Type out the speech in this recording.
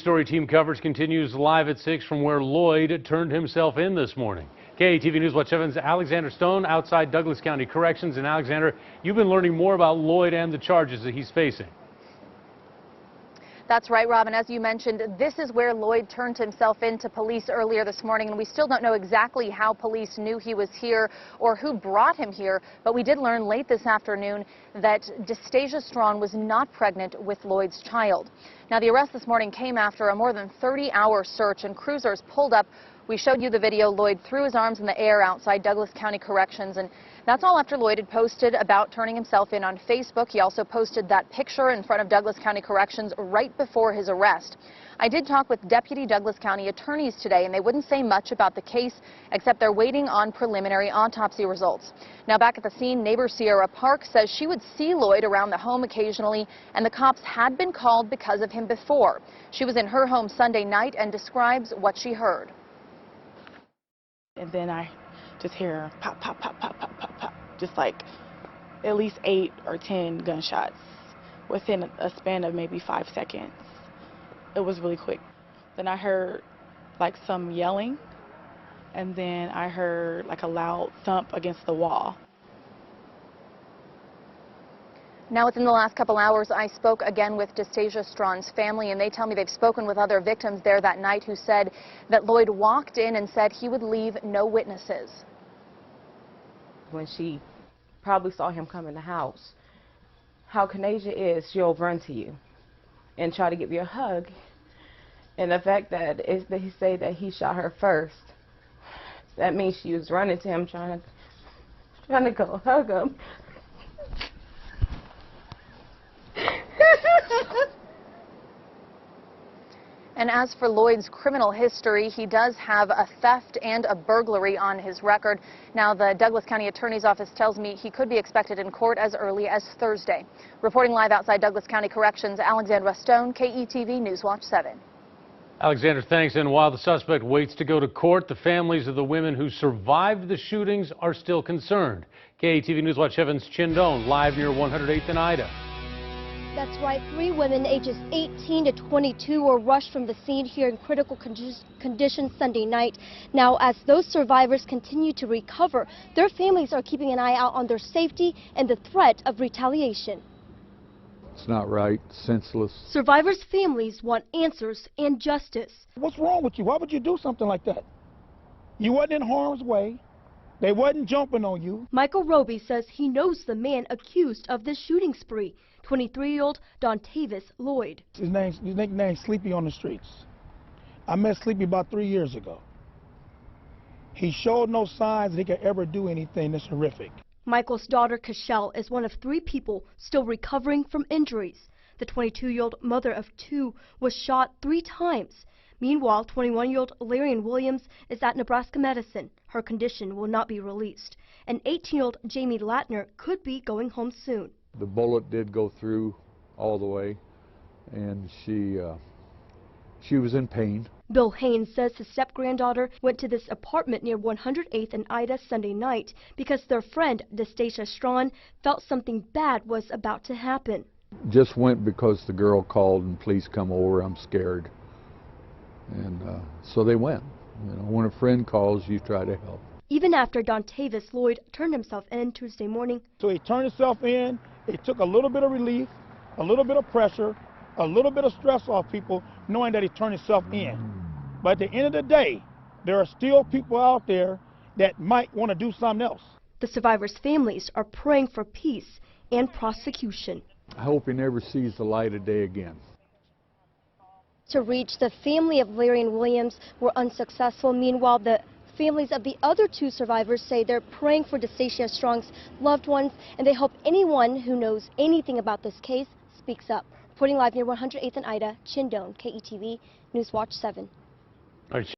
Story team coverage continues live at 6 from where Lloyd turned himself in this morning. KATV News Watch 7's Alexander Stone outside Douglas County Corrections. And Alexander, you've been learning more about Lloyd and the charges that he's facing. That's right, Robin. As you mentioned, this is where Lloyd turned himself in to police earlier this morning, and we still don't know exactly how police knew he was here or who brought him here, but we did learn late this afternoon that Dastasia Strawn was not pregnant with Lloyd's child. Now, the arrest this morning came after a more than 30-hour search, and cruisers pulled up. We showed you the video. Lloyd threw his arms in the air outside Douglas County Corrections, and that's all after Lloyd had posted about turning himself in on Facebook. He also posted that picture in front of Douglas County Corrections right before his arrest. I did talk with Deputy Douglas County attorneys today, and they wouldn't say much about the case, except they're waiting on preliminary autopsy results. Now, back at the scene, neighbor Sierra Park says she would see Lloyd around the home occasionally, and the cops had been called because of him before. She was in her home Sunday night and describes what she heard. And then I just hear pop, pop, pop, pop, pop, pop, pop, just like at least 8 or 10 gunshots within a span of maybe 5 seconds. It was really quick. Then I heard like some yelling, and then I heard like a loud thump against the wall. Now, within the last couple hours, I spoke again with Dastasia Strawn's family, and they tell me they've spoken with other victims there that night who said that Lloyd walked in and said he would leave no witnesses. When she probably saw him come in the house, how Kanasia is, she'll run to you and try to give you a hug. And the fact that he say that he shot her first, that means she was running to him trying to go hug him. And as for Lloyd's criminal history, he does have a theft and a burglary on his record. Now, the Douglas County Attorney's Office tells me he could be expected in court as early as Thursday. Reporting live outside Douglas County Corrections, Alexandra Stone, KETV News Watch 7. Alexander, thanks. And while the suspect waits to go to court, the families of the women who survived the shootings are still concerned. KETV News Watch 7's Chin Doan, live near 108th and Ida. That's right. 3 women ages 18 to 22 were rushed from the scene here in critical condition Sunday night. Now, as those survivors continue to recover, their families are keeping an eye out on their safety and the threat of retaliation. It's not right, senseless. Survivors' families want answers and justice. What's wrong with you? Why would you do something like that? You wasn't in harm's way. They wasn't jumping on you. Michael Roby says he knows the man accused of this shooting spree, 23-year-old Dontavis Lloyd. His nickname Sleepy on the streets. I met Sleepy about 3 years ago. He showed no signs that he could ever do anything this horrific. Michael's daughter, Cashel, is one of 3 people still recovering from injuries. The 22-year-old mother of 2 was shot 3 times. Meanwhile, 21-year-old Larian Williams is at Nebraska Medicine. Her condition will not be released. And 18-year-old Jamie Latner could be going home soon. The bullet did go through all the way, and she was in pain. Bill Haynes says his step-granddaughter went to this apartment near 108th and Ida Sunday night because their friend, Dastasia Strawn, felt something bad was about to happen. Just went because the girl called and please come over, I'm scared. And so they went. You know, when a friend calls, you try to help. Even after Dontavis Lloyd turned himself in Tuesday morning. So he turned himself in. It took a little bit of relief, a little bit of pressure, a little bit of stress off people, knowing that he turned himself in. But at the end of the day, there are still people out there that might want to do something else. The survivors' families are praying for peace and prosecution. I hope he never sees the light of day again. To reach the family of Larian Williams were unsuccessful. Meanwhile, the families of the other 2 survivors say they're praying for Dastasia Strawn's loved ones, and they hope anyone who knows anything about this case speaks up. Reporting live near 108th and Ida, Chin Doan, KETV News Watch 7.